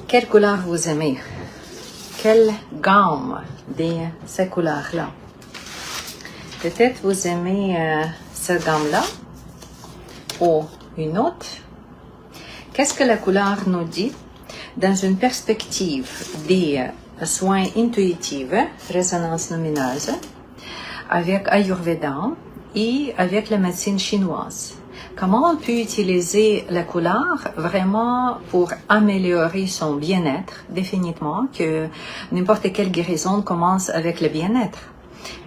Quelle couleur vous aimez? Quelle gamme de ces couleurs-là? Peut-être vous aimez cette gamme-là ou une autre. Qu'est-ce que la couleur nous dit dans une perspective des soins intuitifs, résonance lumineuse, avec Ayurveda et avec la médecine chinoise? Comment on peut utiliser la couleur vraiment pour améliorer son bien-être? Définitivement que n'importe quelle guérison commence avec le bien-être.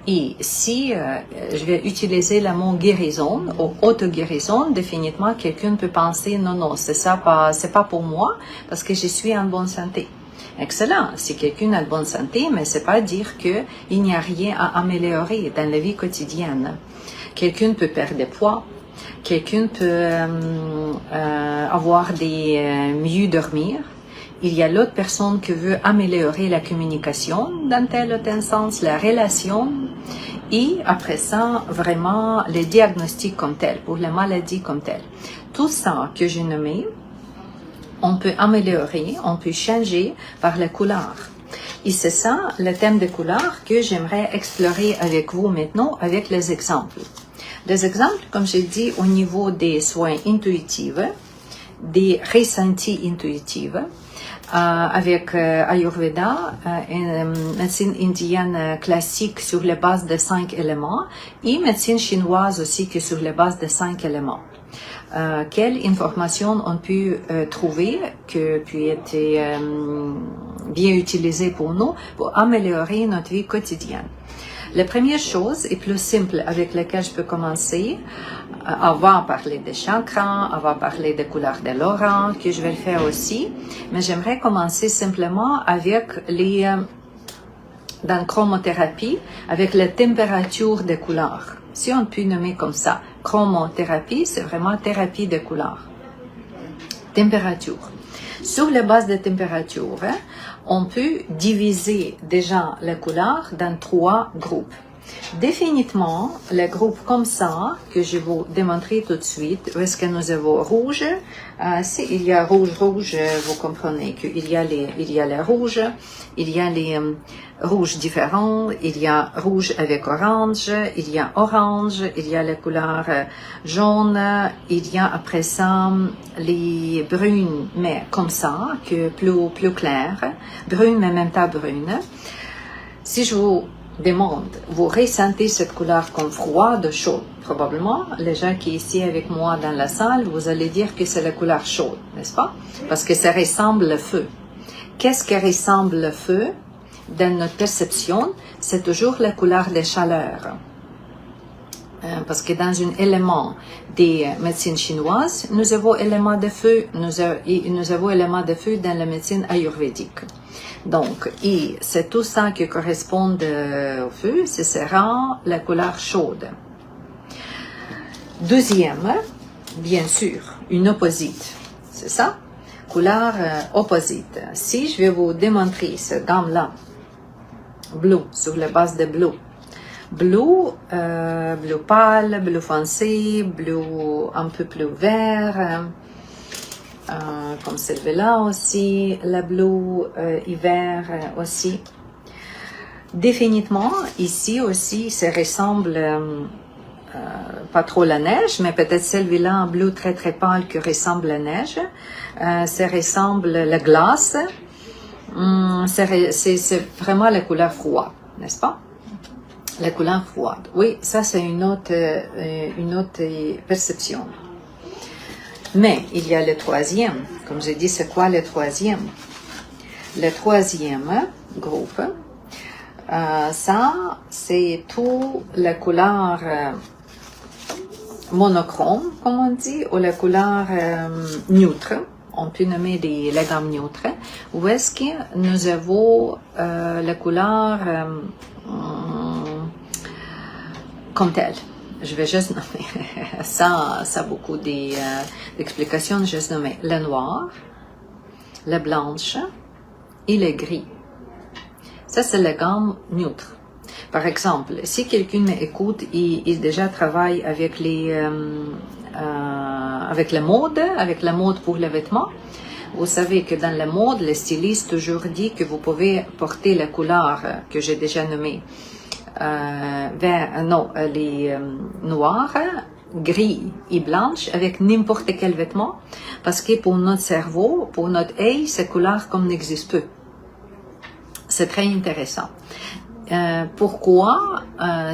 Et si je vais utiliser le mot guérison ou auto-guérison, définitivement quelqu'un peut penser non, c'est pas pour moi parce que je suis en bonne santé. Excellent, si quelqu'un a de bonne santé, mais c'est pas dire que il n'y a rien à améliorer dans la vie quotidienne. Quelqu'un peut perdre du poids. Quelqu'un peut avoir mieux dormir. Il y a l'autre personne qui veut améliorer la communication dans tel ou tel sens, la relation. Et après ça, vraiment, le diagnostic comme tel, pour la maladie comme telle. Tout ça que j'ai nommé, on peut améliorer, on peut changer par la couleur. Et c'est ça, le thème de couleur que j'aimerais explorer avec vous maintenant, avec les exemples. Des exemples, comme j'ai dit, au niveau des soins intuitifs, des ressentis intuitifs, avec Ayurveda, une médecine indienne classique sur la base de 5 éléments, et médecine chinoise aussi qui est sur la base de 5 éléments. Quelle information on peut trouver que peut être bien utilisée pour nous pour améliorer notre vie quotidienne? La première chose et plus simple avec laquelle je peux commencer, avant de parler des chakras, avant de parler des couleurs de l'aura, que je vais le faire aussi, mais j'aimerais commencer simplement avec dans la chromothérapie, avec la température des couleurs. Si on peut nommer comme ça, chromothérapie, c'est vraiment thérapie des couleurs. Température. Sur la base de température, on peut diviser déjà les couleurs dans 3 groupes. Définitivement, les groupes comme ça, que je vais vous démontrer tout de suite, où est-ce que nous avons rouge. S'il y a rouge, vous comprenez qu'il y a les rouges, il y a les rouges différents, il y a rouge avec orange, il y a orange, il y a les couleurs jaunes, il y a après ça les brunes, mais comme ça, que plus claires, brunes mais même pas brunes. Si je vous demande, vous ressentez cette couleur comme froide, chaude. Probablement, les gens qui sont ici avec moi dans la salle, vous allez dire que c'est la couleur chaude, n'est-ce pas? Parce que ça ressemble le feu. Qu'est-ce qui ressemble le feu? Dans notre perception, c'est toujours la couleur de chaleur. Parce que dans un élément des médecines chinoises, nous avons élément de feu, nous avons élément de feu dans la médecine ayurvédique. Donc, et c'est tout ça qui correspond au feu, ce sera la couleur chaude. Deuxième, bien sûr, une opposite, c'est ça? Couleur opposite. Si je vais vous démontrer cette gamme-là, bleu, sur la base de bleu. Bleu, bleu pâle, bleu foncé, bleu un peu plus vert, comme celui-là aussi, la bleu hiver aussi. Définitivement, ici aussi, ça ressemble pas trop la neige, mais peut-être celui-là en bleu très très pâle qui ressemble à la neige. Ça ressemble la glace. C'est vraiment la couleur froide, n'est-ce pas? La couleur froide. Oui, ça c'est une autre perception. Mais il y a le troisième. Comme j'ai dit, c'est quoi le troisième? Le troisième groupe, ça c'est tout la couleur monochrome, comme on dit, ou la couleur neutre. On peut nommer la gamme neutre. Où est-ce que nous avons la couleur comme telle? Je vais juste nommer, ça beaucoup d'explications, je vais juste nommer le noir, la blanche et le gris. Ça, c'est la gamme neutre. Par exemple, si quelqu'un m'écoute et il déjà travaille avec la mode pour les vêtements, Vous savez que dans le mode, les stylistes toujours disent que vous pouvez porter les couleurs que j'ai déjà nommées, les noirs, gris et blanches avec n'importe quel vêtement, parce que pour notre cerveau, pour notre œil, ces couleurs comme n'existent peu. C'est très intéressant. Pourquoi,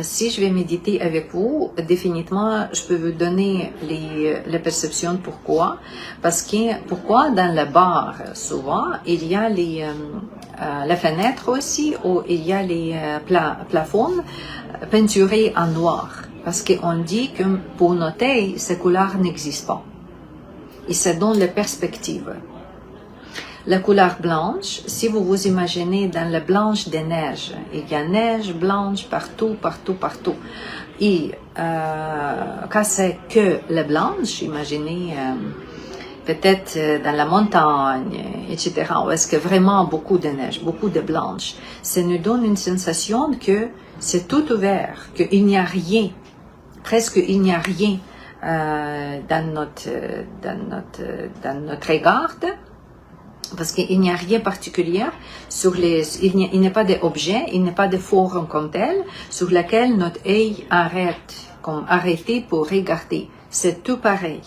si je vais méditer avec vous, définitivement, je peux vous donner les perceptions de pourquoi. Parce que, pourquoi dans la bar, souvent, il y a la fenêtre aussi, où il y a les plafonds peinturés en noir. Parce qu'on dit que pour notre œil, ces couleurs n'existent pas. Et ça donne la perspective. La couleur blanche, si vous vous imaginez dans la blanche des neiges, il y a neige blanche partout, partout, partout. Et quand c'est que la blanche, imaginez peut-être dans la montagne, etc., où est-ce que vraiment beaucoup de neige, beaucoup de blanche, ça nous donne une sensation que c'est tout ouvert, qu'il n'y a rien, presque il n'y a rien dans notre regard. Parce qu'il n'y a rien de particulier il n'y a pas d'objet, il n'y a pas de forme comme tel sur laquelle notre œil arrêté pour regarder. C'est tout pareil.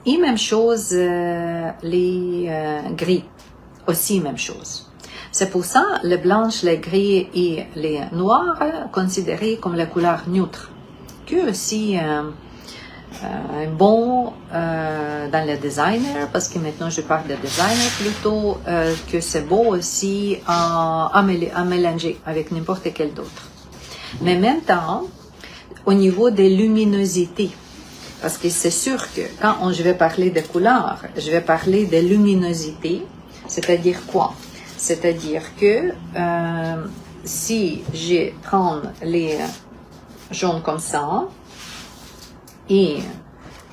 Et même chose, les gris, aussi même chose. C'est pour ça, le blanche, le gris et les noirs considérés comme la couleur neutre. Que aussi bon dans le designer, parce que maintenant je parle de designer plutôt, que c'est beau aussi à mélanger avec n'importe quel d'autre. Mais en même temps, au niveau des luminosités, parce que c'est sûr que quand je vais parler de couleurs, je vais parler de luminosité, c'est-à-dire quoi? C'est-à-dire que si je prends les jaunes comme ça, et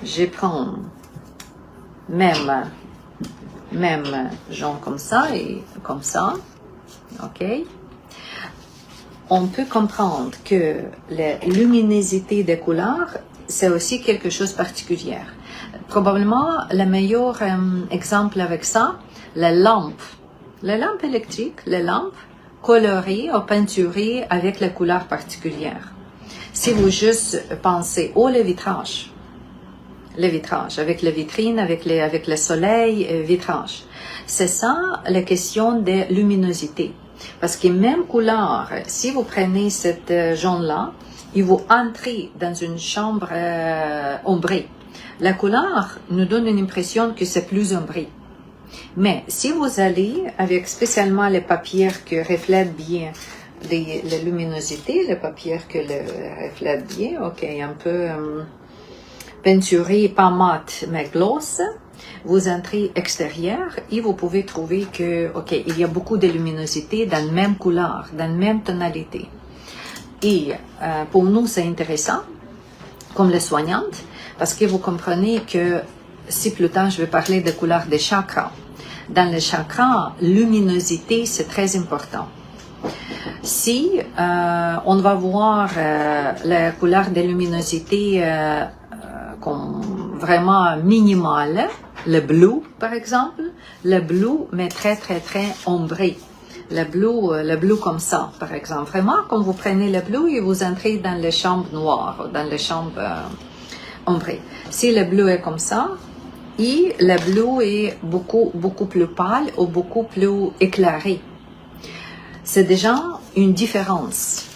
je prends même jaune comme ça et comme ça, ok? On peut comprendre que la luminosité des couleurs, c'est aussi quelque chose de particulier. Probablement, le meilleur exemple avec ça, les lampes électriques, les lampes colorées ou peinturées avec les couleurs particulières. Si vous juste pensez les vitrages, avec les vitrines, avec le soleil, vitrage. C'est ça la question de luminosité. Parce que même couleur, si vous prenez cette jaune-là, et vous entrez dans une chambre ombrée, la couleur nous donne une impression que c'est plus ombré. Mais si vous allez avec spécialement les papiers qui reflètent bien la luminosité, le papier que le reflète bien, ok, un peu peinturé, pas mat, mais gloss, vous entrez extérieur et vous pouvez trouver que, ok, il y a beaucoup de luminosité dans la même couleur, dans la même tonalité. Et pour nous, c'est intéressant, comme les soignantes, parce que vous comprenez que si plus tard je vais parler de couleurs des chakras, dans les chakras, luminosité, c'est très important. Si on va voir la couleur de luminosité comme vraiment minimale, le bleu par exemple, le bleu mais très très très ombré. Le bleu comme ça par exemple. Vraiment, quand vous prenez le bleu et vous entrez dans les chambres noires, dans les chambres ombrées. Si le bleu est comme ça, et le bleu est beaucoup plus pâle ou beaucoup plus éclairé. C'est déjà une différence,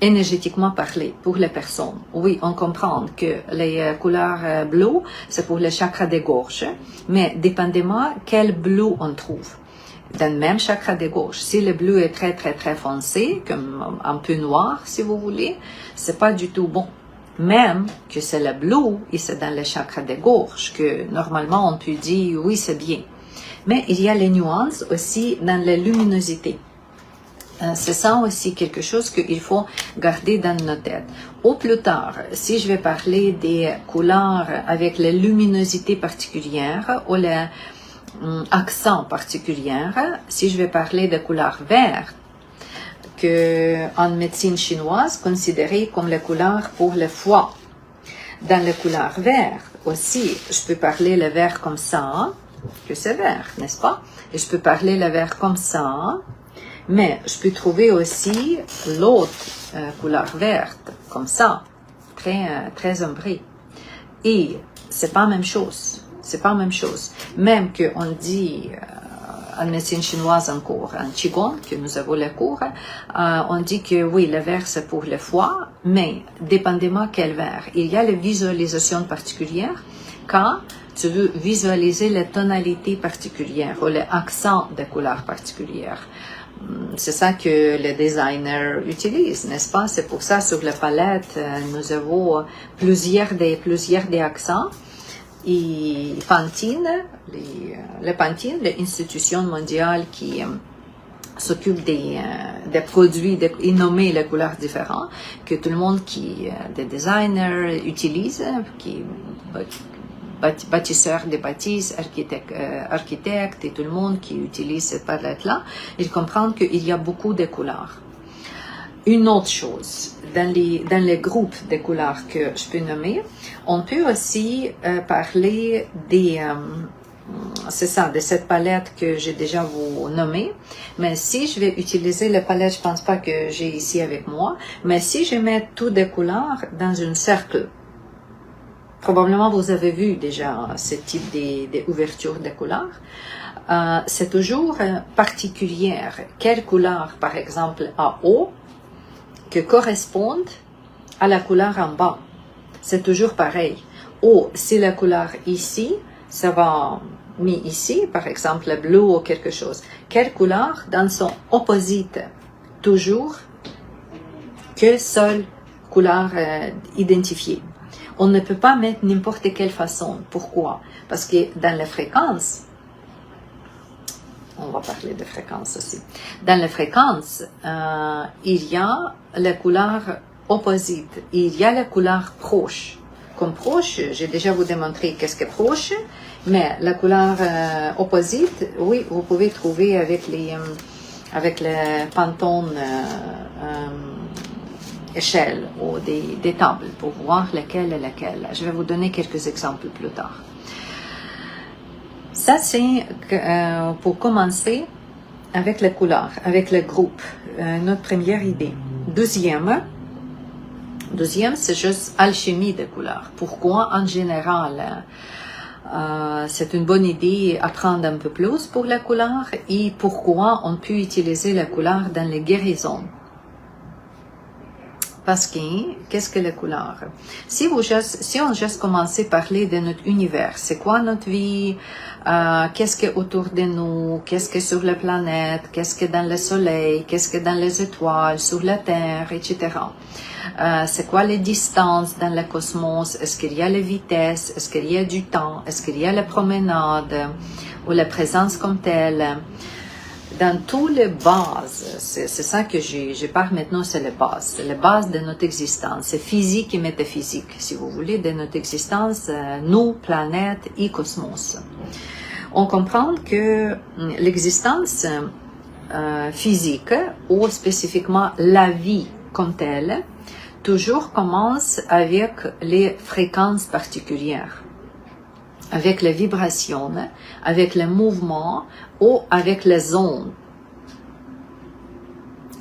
énergétiquement parlé, pour les personnes. Oui, on comprend que les couleurs bleues, c'est pour le chakra des gorges, mais dépendamment quel bleu on trouve. Dans le même chakra des gorges, si le bleu est très très très foncé, comme un peu noir si vous voulez, c'est pas du tout bon. Même que c'est le bleu et c'est dans le chakra des gorges que normalement on peut dire oui c'est bien. Mais il y a les nuances aussi dans la luminosité. C'est ça aussi quelque chose qu'il faut garder dans nos têtes. Au plus tard, si je vais parler des couleurs avec la luminosité particulière ou l'accent particulier, si je vais parler de couleurs vertes, que en médecine chinoise considérée comme la couleur pour le foie. Dans la couleur vert aussi, je peux parler le vert comme ça, que c'est vert, n'est-ce pas? Et je peux parler le vert comme ça, mais je peux trouver aussi l'autre couleur verte, comme ça, très ombrée. Et c'est pas la même chose. C'est pas la même chose. Même qu'on dit, en médecine chinoise encore, en Qigong, que nous avons les cours, on dit que oui, le vert c'est pour le foie, mais dépendamment quel vert. Il y a les visualisations particulières quand tu veux visualiser les tonalités particulières ou les accents des couleurs particulières. C'est ça que les designers utilisent, n'est-ce pas? C'est pour ça sur la palette, nous avons plusieurs des accents. Et Pantene, le Pantene, l'institution mondiale qui s'occupe des produits et nommer les couleurs différentes, que tout le monde des designers utilisent, qui bâtisseurs de bâtisses, architectes et tout le monde qui utilise cette palette-là, ils comprennent qu'il y a beaucoup de couleurs. Une autre chose, dans les groupes de couleurs que je peux nommer, on peut aussi parler c'est ça, de cette palette que j'ai déjà vous nommée. Mais si je vais utiliser la palette, je pense pas que j'ai ici avec moi, mais si je mets toutes les couleurs dans un cercle, probablement vous avez vu déjà ce type d'ouverture de couleurs. C'est toujours particulière. Quelle couleur, par exemple, en haut, que correspondent à la couleur en bas. C'est toujours pareil. Ou si la couleur ici, ça va mis ici, par exemple le bleu ou quelque chose. Quelle couleur dans son opposite? Toujours que seule couleur identifiée. On ne peut pas mettre n'importe quelle façon. Pourquoi? Parce que dans les fréquences, on va parler de fréquences aussi. Dans les fréquences, il y a la couleur opposite, il y a la couleur proche. Comme proche, j'ai déjà vous démontré qu'est-ce que proche, mais la couleur opposite, oui, vous pouvez trouver avec les Pantone échelles ou des tables pour voir laquelle est laquelle. Je vais vous donner quelques exemples plus tard. Ça, c'est pour commencer avec les couleurs, avec le groupe, notre première idée. Deuxième, c'est juste alchimie des couleurs. Pourquoi, en général, c'est une bonne idée apprendre un peu plus pour la couleur et pourquoi on peut utiliser la couleur dans les guérisons. Parce que, qu'est-ce que la couleur? Si on juste commence à parler de notre univers, c'est quoi notre vie, qu'est-ce que autour de nous, qu'est-ce que sur la planète, qu'est-ce que dans le soleil, qu'est-ce que dans les étoiles, sur la terre, etc. C'est quoi les distances dans le cosmos, est-ce qu'il y a les vitesses, est-ce qu'il y a du temps, est-ce qu'il y a la promenade ou la présence comme telle. Dans toutes les bases, c'est ça que je parle maintenant, c'est les bases de notre existence, c'est physique et métaphysique, si vous voulez, de notre existence, nous, planète et cosmos. On comprend que l'existence physique, ou spécifiquement la vie comme telle, toujours commence avec les fréquences particulières, avec les vibrations, avec les mouvements ou avec les ondes,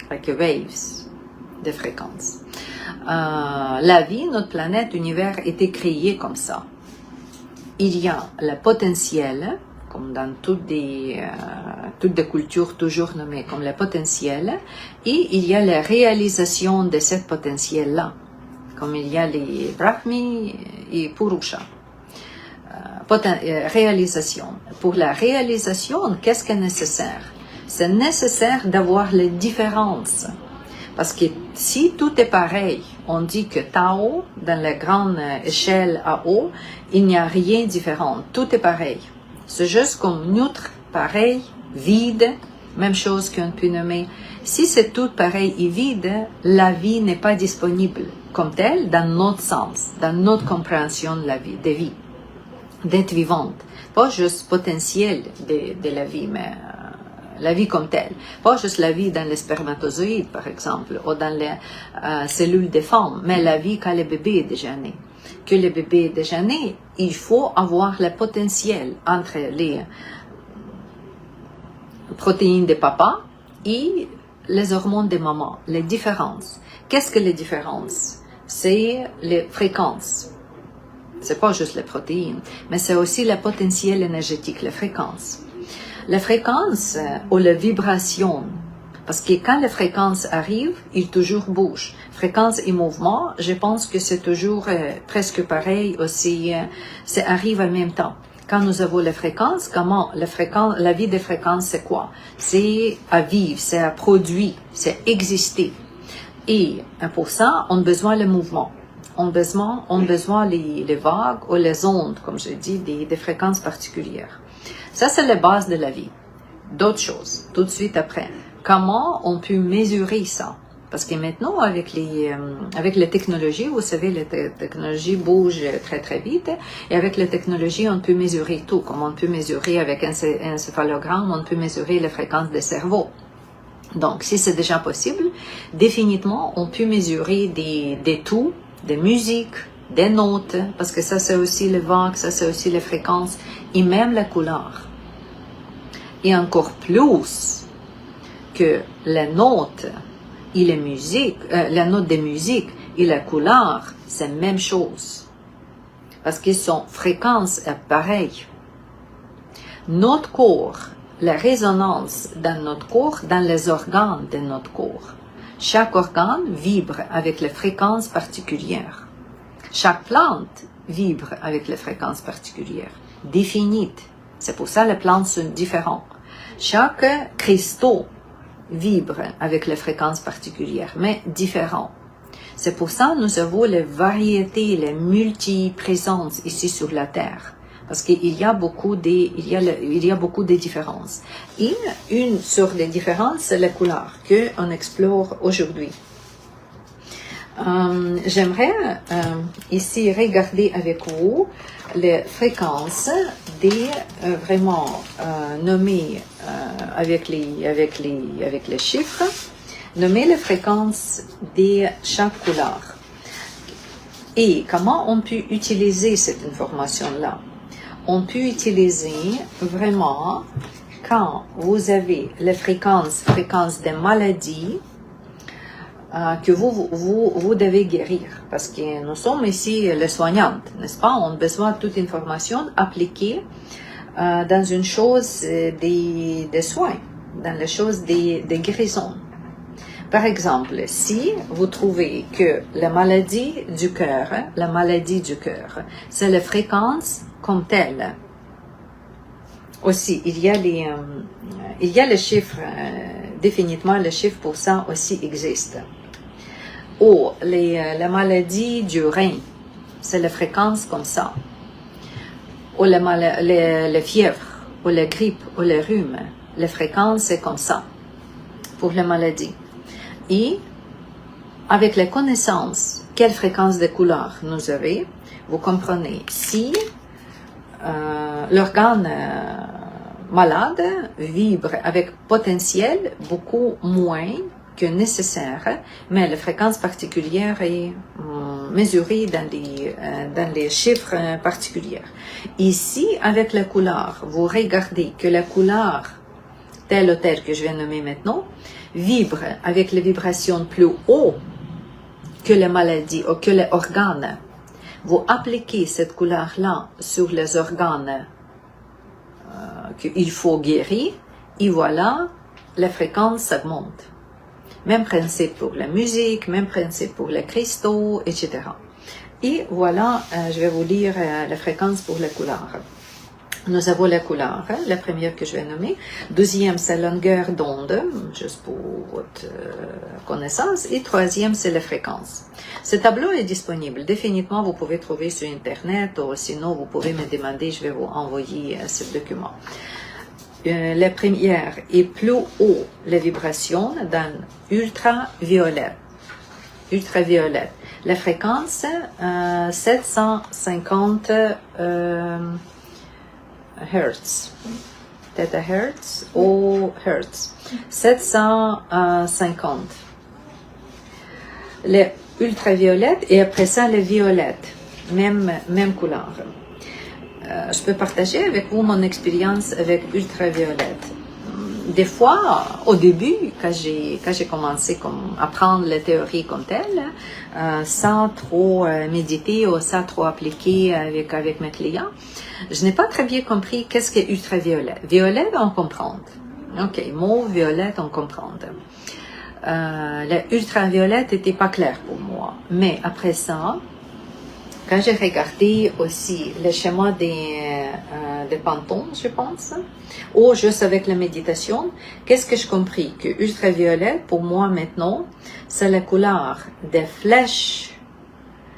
avec les waves de fréquences. La vie, notre planète, l'univers était créé comme ça. Il y a le potentiel, comme dans toutes des cultures toujours nommées comme le potentiel, et il y a la réalisation de ce potentiel-là, comme il y a les Brahmi et Purusha. Réalisation. Pour la réalisation, qu'est-ce qui est nécessaire? C'est nécessaire d'avoir les différences. Parce que si tout est pareil, on dit que Tao, dans la grande échelle à haut, il n'y a rien de différent. Tout est pareil. C'est juste comme neutre, pareil, vide, même chose qu'on peut nommer. Si c'est tout pareil et vide, la vie n'est pas disponible comme telle dans notre sens, dans notre compréhension de la vie, de vie. D'être vivante, pas juste potentiel de la vie, mais la vie comme telle. Pas juste la vie dans les spermatozoïdes, par exemple, ou dans les cellules des femmes, mais la vie quand le bébé est déjà né. que le bébé est déjà né, il faut avoir le potentiel entre les protéines de papa et les hormones de maman, les différences. Qu'est-ce que les différences? C'est les fréquences. C'est pas juste les protéines, mais c'est aussi le potentiel énergétique, les fréquences. Les fréquences ou les vibrations, parce que quand les fréquences arrivent, ils toujours bougent. Fréquence et mouvement, je pense que c'est toujours presque pareil aussi, ça arrive en même temps. Quand nous avons les fréquences, la vie des fréquences, c'est quoi? C'est à vivre, c'est à produire, c'est exister. Et pour ça, on a besoin le mouvement. On a besoin les vagues ou les ondes, comme je dis, des fréquences particulières. Ça, c'est la base de la vie. D'autres choses, tout de suite après. Comment on peut mesurer ça? Parce que maintenant, avec les technologies, vous savez, les technologies bougent très, très vite. Et avec les technologies, on peut mesurer tout. Comme on peut mesurer avec un encéphalogramme, on peut mesurer les fréquences des cerveaux. Donc, si c'est déjà possible, définitivement, on peut mesurer des taux, des musiques, des notes, parce que ça, c'est aussi les vagues, ça, c'est aussi les fréquences, et même la couleur. Et encore plus que les notes et les musiques, la note de musique et la couleur, c'est la même chose. Parce qu'ils sont fréquences pareilles. Notre corps, la résonance dans notre corps, dans les organes de notre corps. Chaque organe vibre avec les fréquences particulières. Chaque plante vibre avec les fréquences particulières, définies. C'est pour ça que les plantes sont différentes. Chaque cristaux vibre avec les fréquences particulières, mais différents. C'est pour ça que nous avons les variétés, les multi-présences ici sur la Terre. Parce qu'il y a beaucoup de différences. Et une sur les différences, c'est la couleur qu'on explore aujourd'hui. J'aimerais ici regarder avec vous les fréquences des vraiment nommées avec les chiffres, nommer les fréquences de chaque couleur. Et comment on peut utiliser cette information-là? On peut utiliser vraiment quand vous avez les fréquences des maladies que vous devez guérir. Parce que nous sommes ici les soignantes, n'est-ce pas? On a besoin de toute information appliquée dans une chose des soins, dans la chose des guérisons. Par exemple, si vous trouvez que la maladie du cœur, c'est la fréquence comme telle. Aussi, il y a les chiffres, définitivement les chiffres pour ça aussi existent. Ou la maladie du rein, c'est la fréquence comme ça. Ou les fièvres, ou la grippe, ou le rhume, la fréquence c'est comme ça pour la maladie. Et avec les connaissances, quelle fréquence de couleur nous avons, vous comprenez si l'organe malade vibre avec potentiel beaucoup moins que nécessaire, mais la fréquence particulière est mesurée dans les chiffres particuliers. Ici, avec la couleur, vous regardez que la couleur telle ou telle que je vais nommer maintenant vibre avec les vibrations plus haut que les maladies ou que les organes. Vous appliquez cette couleur-là sur les organes qu'il faut guérir, et voilà, la fréquence augmente. Même principe pour la musique, même principe pour les cristaux, etc. Et voilà, je vais vous lire la fréquence pour la couleur. Nous avons la couleur, la première que je vais nommer. Deuxième, c'est la longueur d'onde, juste pour votre connaissance. Et troisième, c'est la fréquence. Ce tableau est disponible. Définitivement, vous pouvez trouver sur Internet ou sinon, vous pouvez me demander, je vais vous envoyer ce document. La première est plus haut, la vibration dans ultraviolet. Ultraviolet. La fréquence, 750 Hertz. Theta Hertz ou Hertz. 750. Les ultraviolette et après ça les violettes. même couleur. Je peux partager avec vous mon expérience avec ultraviolette. Des fois, au début, quand j'ai commencé à apprendre la théorie comme telle, sans trop méditer ou sans trop appliquer avec mes clients, je n'ai pas très bien compris qu'est-ce qu'est ultraviolet. Violet, on comprend. OK, mauve, violette, on comprend. La ultraviolette n'était pas clair pour moi. Mais après ça, quand j'ai regardé aussi le schéma des pantons, je pense, ou juste avec la méditation, qu'est-ce que je compris? Que ultraviolet, pour moi maintenant, c'est la couleur des flèches,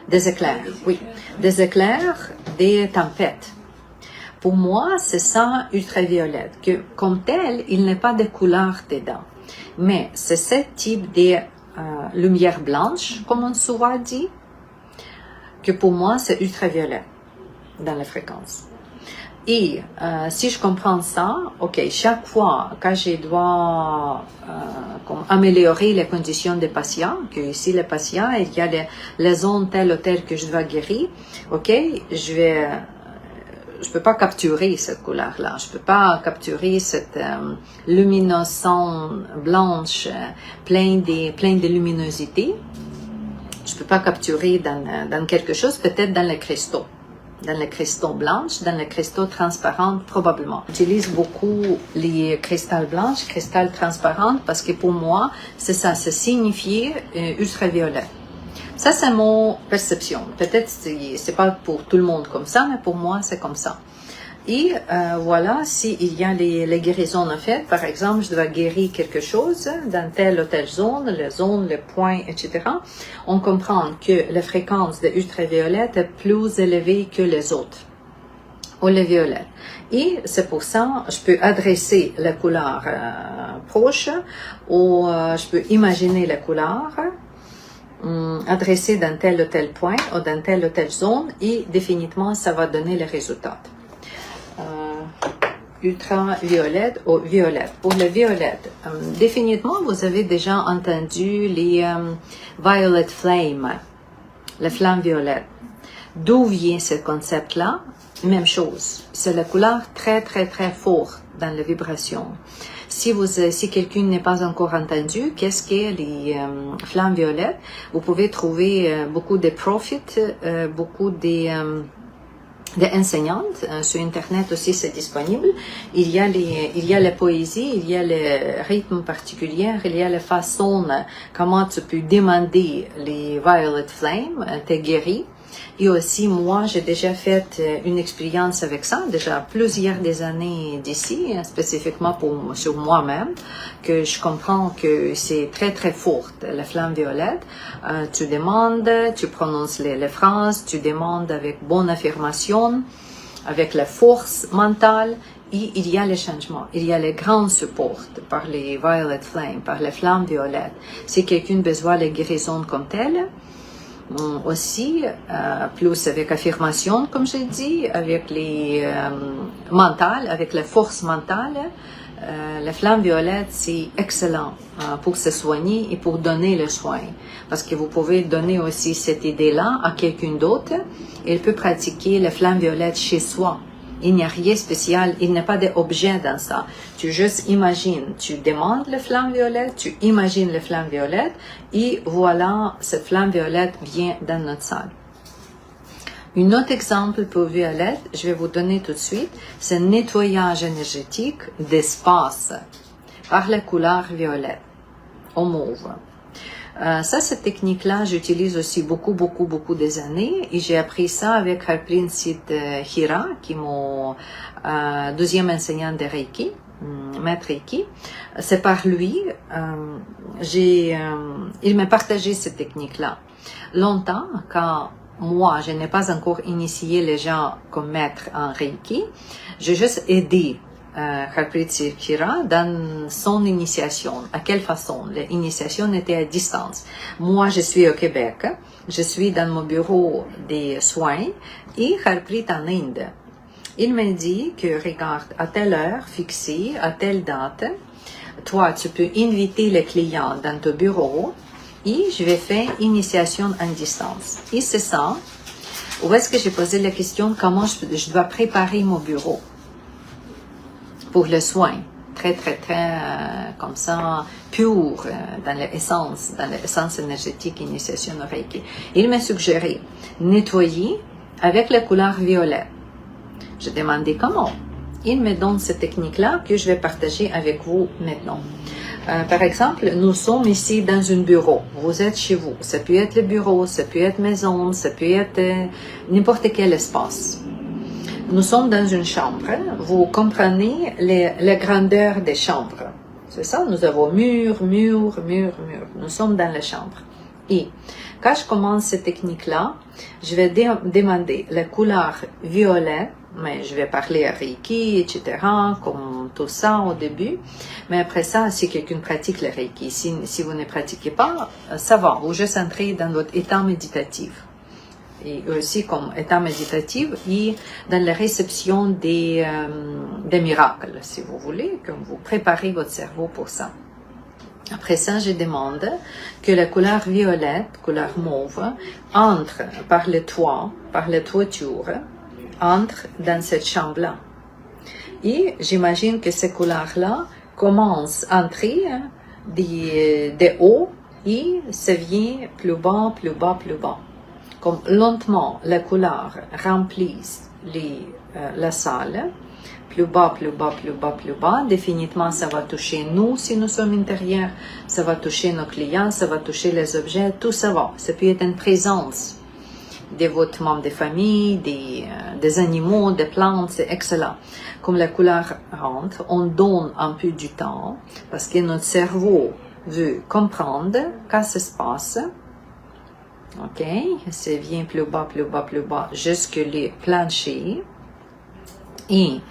des éclairs, oui, des éclairs, des tempêtes. Pour moi, c'est ça ultraviolet, que comme tel, il n'est pas de couleur dedans. Mais c'est ce type de lumière blanche, comme on souvent dit, que pour moi, c'est ultraviolet dans la fréquence. Et si je comprends ça, OK, chaque fois que je dois améliorer les conditions des patients, que ici les patients, il y a les zones telles ou telles que je dois guérir, OK, je peux pas capturer cette couleur-là, je peux pas capturer cette luminescence blanche, plein de luminosité. Je peux pas capturer dans quelque chose, peut-être dans les cristaux blancs, dans les cristaux transparents, probablement. J'utilise beaucoup les cristals blancs, cristals transparents, parce que pour moi, c'est ça, ça signifie ultraviolet. Ça, c'est mon perception. Peut-être c'est pas pour tout le monde comme ça, mais pour moi, c'est comme ça. Et voilà, s'il y a les guérisons en fait, par exemple, je dois guérir quelque chose dans telle ou telle zone, les zones, les points, etc. On comprend que la fréquence de ultraviolet est plus élevée que les autres, ou le violet. Et c'est pour ça je peux adresser la couleur proche, ou je peux imaginer la couleur adressée dans tel ou tel point, ou dans telle ou telle zone, et définitivement, ça va donner les résultats. Ultraviolette ou violette. Pour le violette, définitivement, vous avez déjà entendu les violet flame, les flammes violettes. D'où vient ce concept-là? Même chose. C'est la couleur très, très, très forte dans la vibration. Si quelqu'un n'est pas encore entendu, qu'est-ce qu'est les flammes violettes? Vous pouvez trouver beaucoup de profits, beaucoup des enseignantes sur internet aussi, c'est disponible. Il y a la poésie, il y a le rythme particulier, il y a la façon comment tu peux demander les violet flames, t'es guéri. Et aussi, moi, j'ai déjà fait une expérience avec ça, déjà plusieurs des années d'ici, spécifiquement sur moi-même, que je comprends que c'est très, très forte, la flamme violette. Tu demandes, tu prononces les phrases, tu demandes avec bonne affirmation, avec la force mentale, et il y a les changements, il y a les grands supports par les violet flames, par les flammes violettes. Si quelqu'un a besoin de guérison comme telle, aussi, plus avec affirmation, comme j'ai dit, avec les mentales, avec la force mentale, la flamme violette, c'est excellent pour se soigner et pour donner le soin. Parce que vous pouvez donner aussi cette idée-là à quelqu'un d'autre. Il peut pratiquer la flamme violette chez soi. Il n'y a rien de spécial, il n'y a pas d'objet dans ça. Tu juste imagines, tu demandes la flamme violette, tu imagines la flamme violette, et voilà, cette flamme violette vient dans notre salle. Un autre exemple pour violette, je vais vous donner tout de suite, c'est un nettoyage énergétique d'espace par la couleur violette, au mauve. Cette technique-là, j'utilise aussi beaucoup des années et j'ai appris ça avec Harpreet Sith Hira, qui est mon deuxième enseignant de Reiki, maître Reiki. C'est par lui, il m'a partagé cette technique-là. Longtemps, quand moi, je n'ai pas encore initié les gens comme maître en Reiki, j'ai juste aidé Harpreet Sith Hira dans son initiation. À quelle façon? L'initiation était à distance. Moi, je suis au Québec. Je suis dans mon bureau des soins et Harpreet en Inde. Il m'a dit que regarde, à telle heure fixée, à telle date, toi, tu peux inviter les clients dans ton bureau et je vais faire initiation en distance. Et c'est ça. Où est-ce que j'ai posé la question comment je dois préparer mon bureau pour le soin, très comme ça, pur, dans l'essence énergétique initiation au Reiki. Il m'a suggéré nettoyer avec la couleur violet. J'ai demandé comment. Il me donne cette technique-là que je vais partager avec vous maintenant. Par exemple, nous sommes ici dans un bureau. Vous êtes chez vous. Ça peut être le bureau, ça peut être maison, ça peut être n'importe quel espace. Nous sommes dans une chambre. Vous comprenez la grandeur des chambres. C'est ça? Nous avons mur. Nous sommes dans la chambre. Et quand je commence cette technique-là, je vais demander la couleur violet, mais je vais parler à Reiki, etc., comme tout ça au début. Mais après ça, si quelqu'un pratique le Reiki, si vous ne pratiquez pas, ça va, vous juste entrez dans votre état méditatif. Et aussi comme état méditatif et dans la réception des miracles, si vous voulez, que vous préparez votre cerveau pour ça. Après ça, je demande que la couleur violette, couleur mauve, entre par le toit, par la toiture, entre dans cette chambre-là. Et j'imagine que ces couleurs-là commencent à entrer de haut et ça vient plus bas. Comme lentement la couleur remplisse la salle, plus bas, définitivement ça va toucher nous si nous sommes intérieurs, ça va toucher nos clients, ça va toucher les objets, tout ça va. Ça peut être une présence de votre membre de famille, des animaux, des plantes, c'est excellent. Comme la couleur rentre, on donne un peu du temps parce que notre cerveau veut comprendre quand ça se passe. Ok, ça vient plus bas, jusque les planchers. Et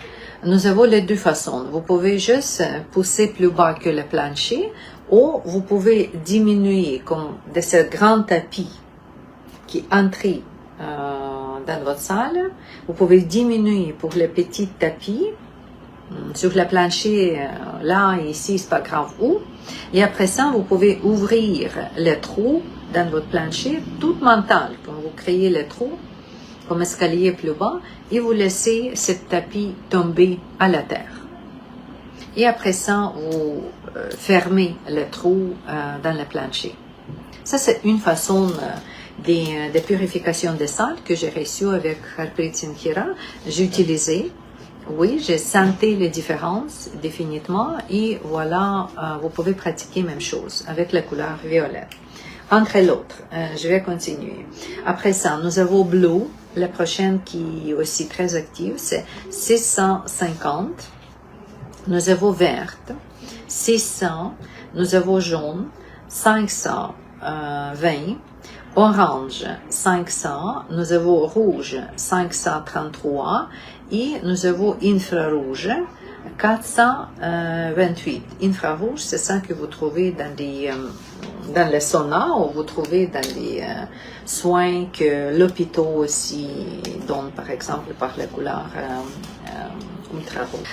nous avons les deux façons. Vous pouvez juste pousser plus bas que le plancher ou vous pouvez diminuer comme de ce grand tapis qui entre dans votre salle. Vous pouvez diminuer pour le petit tapis sur le plancher, là, ici, c'est pas grave où. Et après ça, vous pouvez ouvrir le trou dans votre plancher, tout mental, quand vous créez le trou, comme escalier plus bas, et vous laissez ce tapis tomber à la terre. Et après ça, vous fermez le trou dans le plancher. Ça, c'est une façon de purification des salles que j'ai reçue avec Harpreet Singh Hira. J'ai utilisé. Oui, j'ai senti les différences définitivement et voilà, vous pouvez pratiquer même chose avec la couleur violette. Entre l'autre, je vais continuer. Après ça, nous avons Blue, la prochaine qui est aussi très active, c'est 650. Nous avons Verte, 600. Nous avons Jaune, 520. Orange, 500. Nous avons Rouge, 533. Et nous avons infrarouge, 428. Infrarouge, c'est ça que vous trouvez dans les saunas ou vous trouvez dans les soins que l'hôpital aussi donne, par exemple, par la couleur ultra-rouge.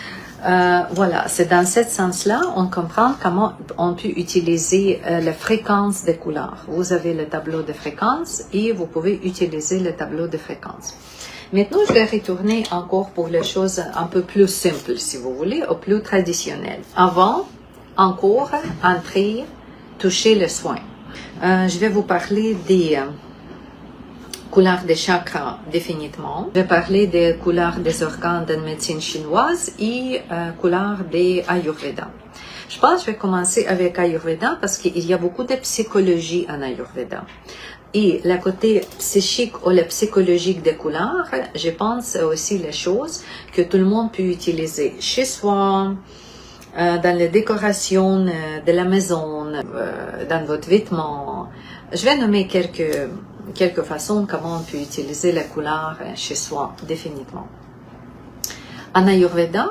Voilà, c'est dans ce sens-là, on comprend comment on peut utiliser la fréquence des couleurs. Vous avez le tableau de fréquence et vous pouvez utiliser le tableau de fréquence. Maintenant, je vais retourner encore pour les choses un peu plus simples, si vous voulez, ou plus traditionnelles. Avant, encore, entrer, toucher le soin. Je vais vous parler des couleurs des chakras, définitivement. Je vais parler des couleurs des organes de médecine chinoise et couleurs des Ayurveda. Je pense que je vais commencer avec Ayurveda parce qu'il y a beaucoup de psychologie en Ayurveda. Et le côté psychique ou le psychologique des couleurs, je pense aussi les choses que tout le monde peut utiliser chez soi, dans les décorations de la maison, dans votre vêtement. Je vais nommer quelques façons comment on peut utiliser la couleur chez soi, définitivement. En Ayurveda,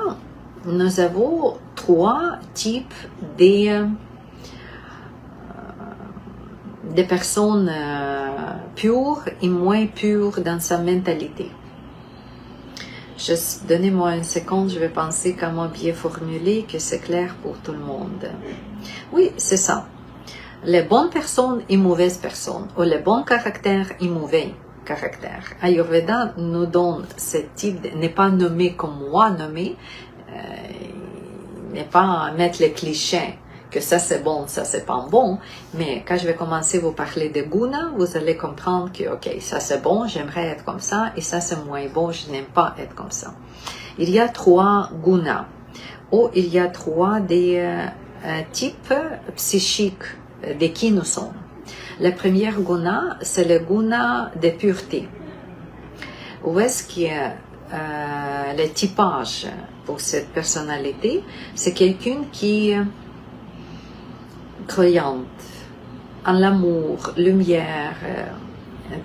nous avons 3 types des personnes pures et moins pures dans sa mentalité. Juste donnez-moi une seconde, je vais penser comment bien formuler que c'est clair pour tout le monde. Oui, c'est ça. Les bonnes personnes et mauvaises personnes, ou les bons caractères et mauvais caractère. Ayurveda nous donne ce type, n'est pas nommé comme moi nommé, n'est pas mettre les clichés que ça c'est bon, ça c'est pas bon, mais quand je vais commencer à vous parler de guna, vous allez comprendre que ok, ça c'est bon, j'aimerais être comme ça, et ça c'est moins bon, je n'aime pas être comme ça. Il y a 3 gunas, ou il y a 3 des types psychiques de qui nous sommes. Le premier guna, c'est le guna de pureté. Où est-ce qu'il y a le typage pour cette personnalité? C'est quelqu'un qui est croyante en l'amour, lumière,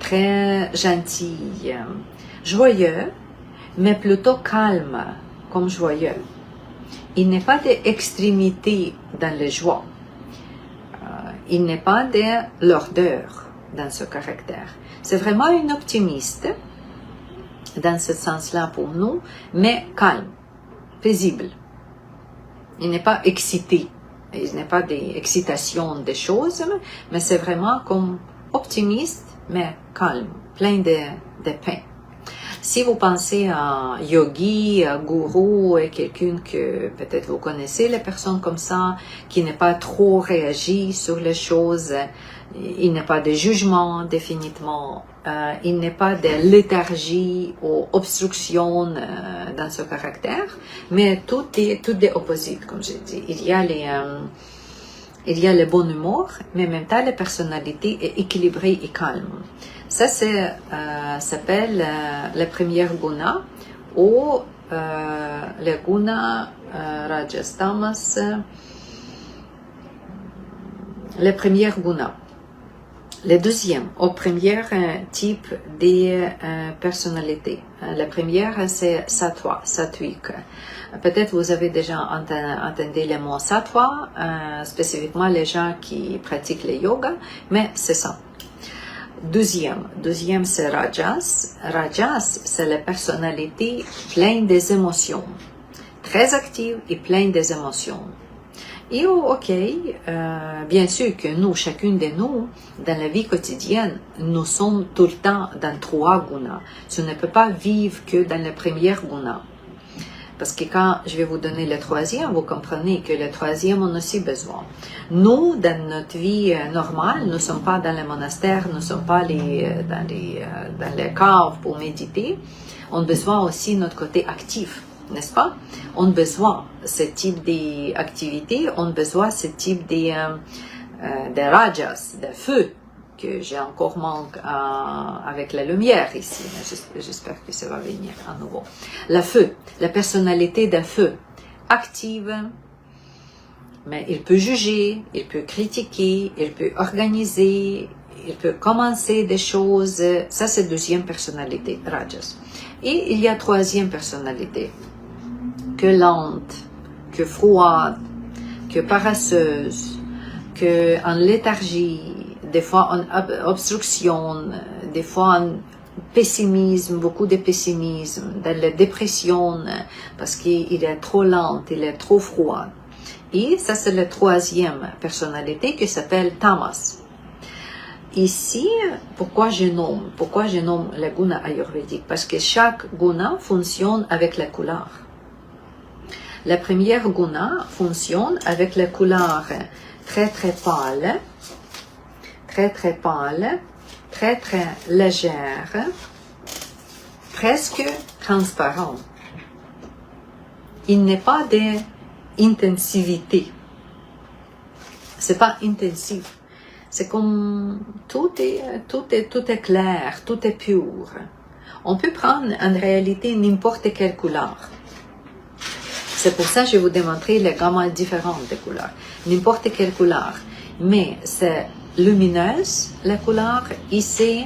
très gentil, joyeux, mais plutôt calme comme joyeux. Il n'est pas d'extrémité dans les joies. Il n'est pas de lourdeur dans ce caractère. C'est vraiment un optimiste dans ce sens-là pour nous, mais calme, paisible. Il n'est pas excité. Il n'est pas d'excitation des choses, mais c'est vraiment comme optimiste, mais calme, plein de paix. Si vous pensez à yogi, à gourou, et quelqu'un que peut-être vous connaissez, les personnes comme ça, qui n'est pas trop réagi sur les choses, il n'est pas de jugement définitivement, il n'est pas de léthargie ou obstruction dans ce caractère, mais tout est opposite, comme je dis. Il y a le bon humour, mais en même temps, la personnalité est équilibrée et calme. Ça, s'appelle le premier guna, ou le guna rajas, tamas, le premier guna. Le deuxième, au premier type de personnalité. La première, c'est sattva, sattvique. Peut-être vous avez déjà entendu le mot sattva, spécifiquement les gens qui pratiquent le yoga, mais c'est ça. Deuxième, c'est rajas. Rajas, c'est la personnalité pleine des émotions, très active et pleine des émotions. Et bien sûr que nous, chacune de nous, dans la vie quotidienne, nous sommes tout le temps dans 3 gunas. Tu ne peux pas vivre que dans le premier guna. Parce que quand je vais vous donner le troisième, vous comprenez que le troisième, on a aussi besoin. Nous, dans notre vie normale, nous ne sommes pas dans les monastères, nous ne sommes pas dans les caves pour méditer. On a besoin aussi de notre côté actif, n'est-ce pas? On a besoin de ce type d'activité, on a besoin de ce type de rajas, de feu, que j'ai encore manque avec la lumière ici, mais j'espère que ça va venir à nouveau. Le feu, la personnalité d'un feu, active, mais il peut juger, il peut critiquer, il peut organiser, il peut commencer des choses. Ça, c'est deuxième personnalité, rajas. Et il y a troisième personnalité, que lente, que froide, que paresseuse, que en léthargie, des fois en obstruction, des fois en pessimisme, beaucoup de pessimisme, dans la dépression, parce qu'il est trop lent, il est trop froid. Et ça, c'est la troisième personnalité qui s'appelle tamas. Ici, pourquoi je nomme le guna ayurvédique? Parce que chaque guna fonctionne avec la couleur. La première guna fonctionne avec la couleur très très pâle, très très légère, presque transparent. Il n'est pas d'intensivité. C'est pas intensif. C'est comme tout est clair, tout est pur. On peut prendre en réalité n'importe quelle couleur. C'est pour ça que je vais vous démontrer les gammes différentes de couleurs. N'importe quelle couleur. Mais c'est lumineuse, la couleur, et c'est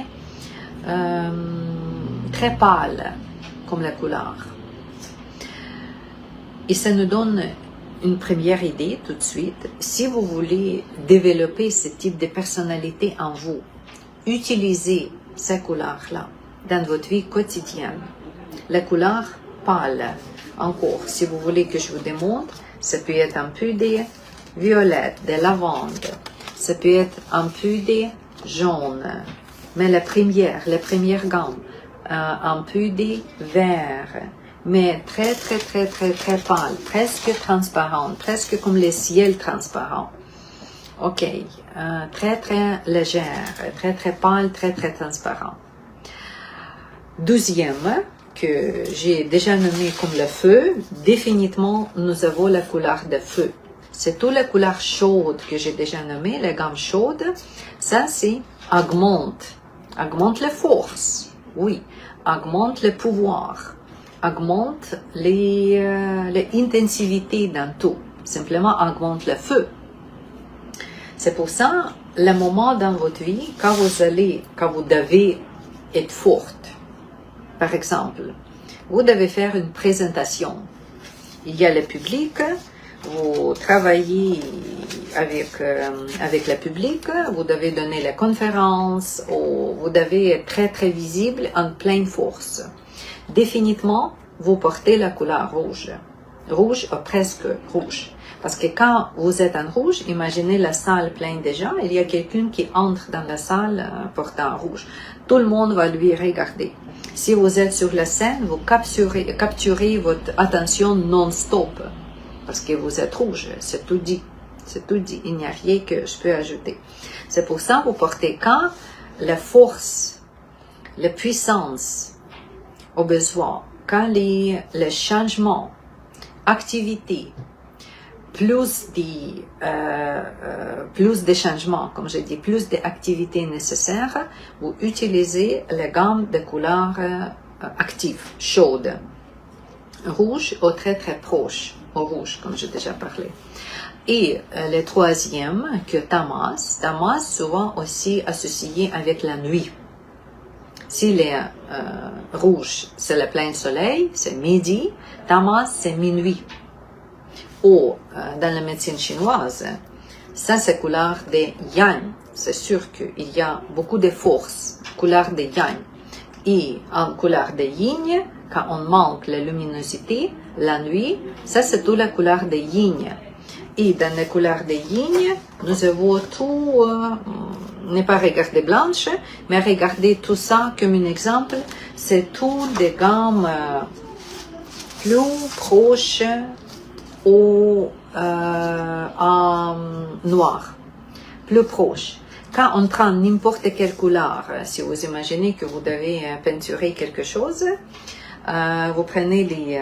très pâle comme la couleur. Et ça nous donne une première idée tout de suite. Si vous voulez développer ce type de personnalité en vous, utilisez ces couleurs-là dans votre vie quotidienne. La couleur pâle. Encore, si vous voulez que je vous démontre, ça peut être un peu de violet, de lavande. Ça peut être un peu de jaune, Mais la première gamme, un peu de vert, mais très pâle, presque transparent, presque comme le ciel transparent. Ok, très légère, très pâle, très transparent. Deuxième, que j'ai déjà nommé comme le feu, définitivement, nous avons la couleur de feu. C'est toute la couleur chaude que j'ai déjà nommée, la gamme chaude. Ça, c'est augmente la force, oui, augmente le pouvoir, augmente l'intensité dans tout, simplement augmente le feu. C'est pour ça, le moment dans votre vie, quand vous devez être forte, par exemple, vous devez faire une présentation. Il y a le public, vous travaillez avec le public, vous devez donner la conférence, vous devez être très visible en pleine force. Définitivement, vous portez la couleur rouge. Rouge ou presque rouge. Parce que quand vous êtes en rouge, imaginez la salle pleine de gens, il y a quelqu'un qui entre dans la salle portant rouge. Tout le monde va lui regarder. Si vous êtes sur la scène, vous capturez votre attention non-stop. Parce que vous êtes rouge, c'est tout dit. C'est tout dit. Il n'y a rien que je peux ajouter. C'est pour ça que vous portez quand la force, la puissance au besoin, quand les changements, activités, plus de changements, comme je dis, plus d'activités nécessaires, vous utilisez la gamme de couleurs actives, chaudes. Rouge ou très proche au rouge, comme j'ai déjà parlé. Et le troisième, que Tamas souvent aussi associé avec la nuit. Si les rouge, c'est le plein soleil, c'est midi, Tamas, c'est minuit. Ou dans la médecine chinoise, ça c'est couleur de yang. C'est sûr qu'il y a beaucoup de force, couleur de yang. Et en couleur de yin, quand on manque la luminosité, la nuit, ça c'est toute la couleur de yin. Et dans la couleur de yin, nous avons tout, ne pas regarder blanche, mais regarder tout ça comme un exemple, c'est tout des gammes plus proches ou en noir, plus proche. Quand on prend n'importe quelle couleur, si vous imaginez que vous devez peinturer quelque chose, vous prenez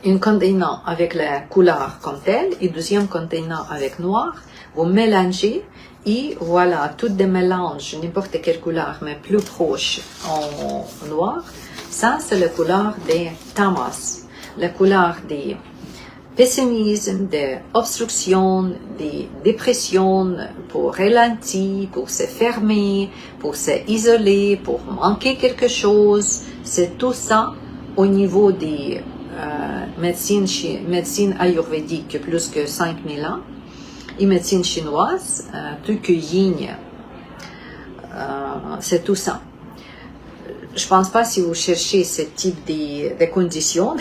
un contenant avec la couleur comme telle et deuxième contenant avec noir, vous mélangez et voilà, tout des mélanges, n'importe quelle couleur, mais plus proche en noir, ça c'est la couleur des tamas, la couleur des pessimisme, d'obstruction, de dépression, pour ralentir, pour se fermer, pour s'isoler, pour manquer quelque chose. C'est tout ça au niveau des médecine ayurvédique plus que 5000 ans et médecine chinoise, tout que yin, c'est tout ça. Je pense pas si vous cherchez ce type de conditions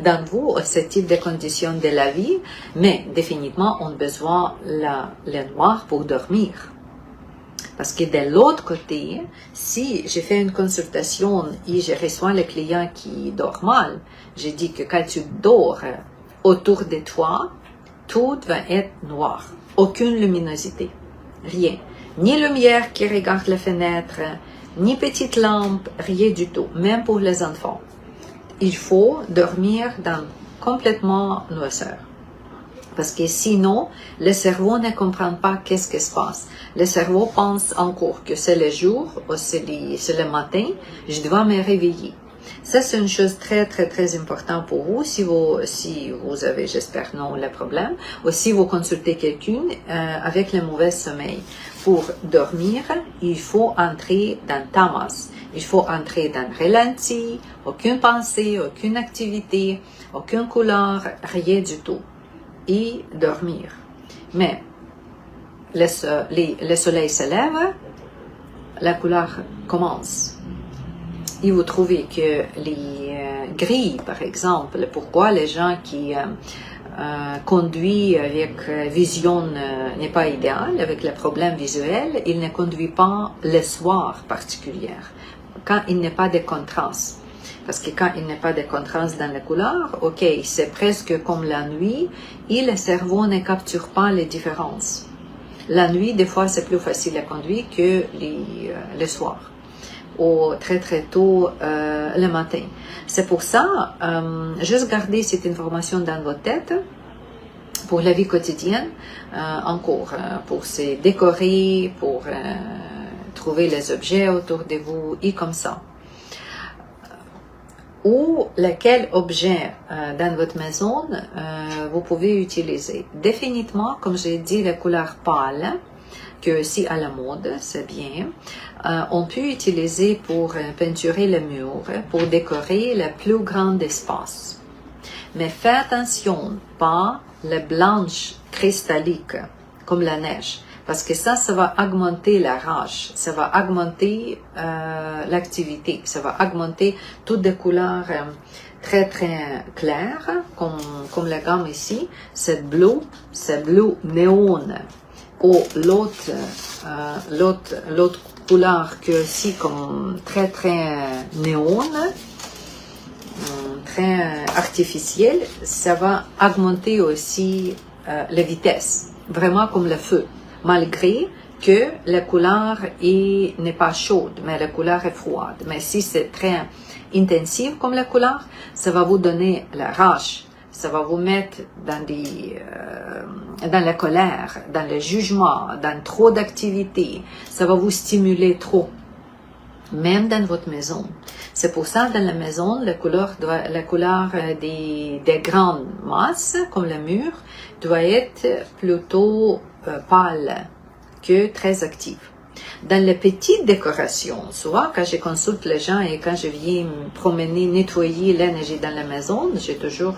dans vous, ce type de conditions de la vie, mais définitivement, on a besoin le noir pour dormir. Parce que de l'autre côté, si je fais une consultation et je reçois le client qui dort mal, je dis que quand tu dors autour de toi, tout va être noir. Aucune luminosité. Rien. Ni lumière qui regarde la fenêtre, ni petite lampe, rien du tout, même pour les enfants. Il faut dormir dans complètement noirceur. Parce que sinon, le cerveau ne comprend pas qu'est-ce qui se passe. Le cerveau pense encore que c'est le jour ou c'est le matin, je dois me réveiller. Ça, c'est une chose très importante pour vous si vous avez, j'espère, non, le problème, ou si vous consultez quelqu'un avec le mauvais sommeil. Pour dormir, il faut entrer dans tamas. Il faut entrer dans ralenti, aucune pensée, aucune activité, aucune couleur, rien du tout. Et dormir. Mais le soleil se lève, la couleur commence. et vous trouvez que les grilles, par exemple, pourquoi les gens qui conduisent avec vision n'est pas idéale, avec les problèmes visuels, ils ne conduisent pas le soir particulier, quand il n'est pas de contraste. Parce que quand il n'y a pas de contraste dans les couleurs, ok, c'est presque comme la nuit et le cerveau ne capture pas les différences. La nuit, des fois, c'est plus facile à conduire que le soir ou très très tôt le matin. C'est pour ça, juste garder cette information dans votre tête pour la vie quotidienne, encore, pour se décorer, pour trouver les objets autour de vous et comme ça. Ou lequel objet dans votre maison vous pouvez utiliser. Définitivement, comme j'ai dit, la couleur pâle, que si à la mode, c'est bien. On peut utiliser pour peinturer le mur, pour décorer le plus grand espace. Mais faites attention, pas la blanche cristallique, comme la neige. Parce que ça va augmenter la rage, ça va augmenter l'activité, ça va augmenter toutes des couleurs très très claires, comme la gamme ici, c'est bleu néon. Ou l'autre couleur que aussi comme très très néon, très artificiel, ça va augmenter aussi la vitesse, vraiment comme le feu. Malgré que la couleur n'est pas chaude, mais la couleur est froide. Mais si c'est très intensif comme la couleur, ça va vous donner la rage, ça va vous mettre dans la colère, dans le jugement, dans trop d'activités, ça va vous stimuler trop, même dans votre maison. C'est pour ça, dans la maison, la couleur des grandes masses, comme le mur, doit être plutôt pâle que très active. Dans les petites décorations, souvent quand je consulte les gens et quand je viens me promener, nettoyer l'énergie dans la maison, j'ai toujours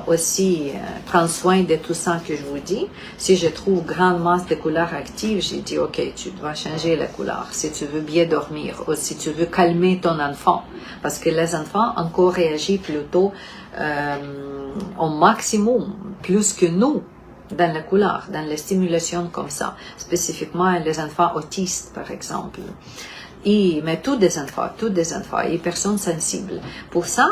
aussi prendre soin de tout ça que je vous dis. Si je trouve grande masse de couleurs actives, j'ai dit ok, tu dois changer la couleur si tu veux bien dormir ou si tu veux calmer ton enfant, parce que les enfants encore réagissent plutôt au maximum, plus que nous, dans la couleur, dans les stimulations comme ça, spécifiquement les enfants autistes par exemple. Mais tous des enfants et personnes sensibles. Pour ça,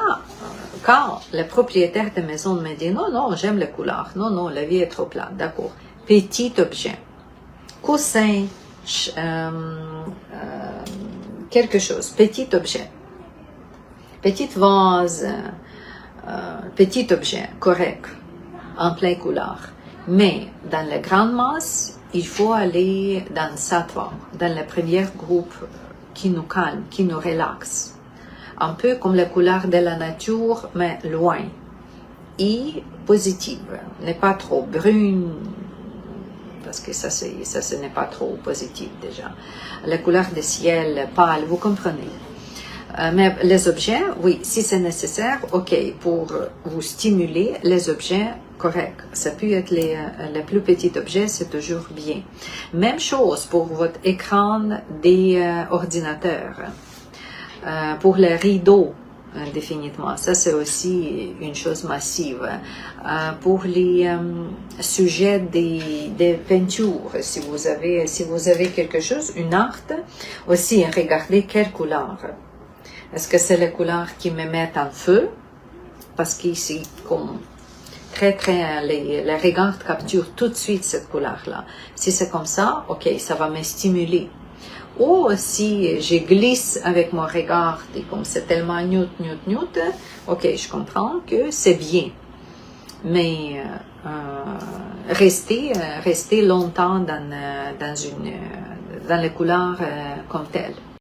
quand le propriétaire de maison me dit non, j'aime la couleur, non, la vie est trop plate, d'accord. Petit objet, coussin, quelque chose, petit objet, petite vase, petit objet, correct, en pleine couleur. Mais dans la grande masse, il faut aller dans sattva, dans le premier groupe qui nous calme, qui nous relaxe. Un peu comme la couleur de la nature, mais loin. Et positive, n'est pas trop brune, parce que ça ce n'est pas trop positif déjà. La couleur du ciel pâle, vous comprenez. Mais les objets, oui, si c'est nécessaire, ok, pour vous stimuler, les objets, correct. Ça peut être les plus petits objets, c'est toujours bien. Même chose pour votre écran des ordinateurs. Pour les rideaux, définitivement, ça c'est aussi une chose massive. Pour les sujets des peintures, si vous avez quelque chose, une art, aussi regardez quelle couleur. Est-ce que c'est les couleurs qui me mettent en feu? Parce qu'ici, comme les regards capturent tout de suite cette couleur-là. Si c'est comme ça, ok, ça va me stimuler. Ou si je glisse avec mon regard, et comme c'est tellement newt, ok, je comprends que c'est bien. Mais rester longtemps dans les couleurs comme telles.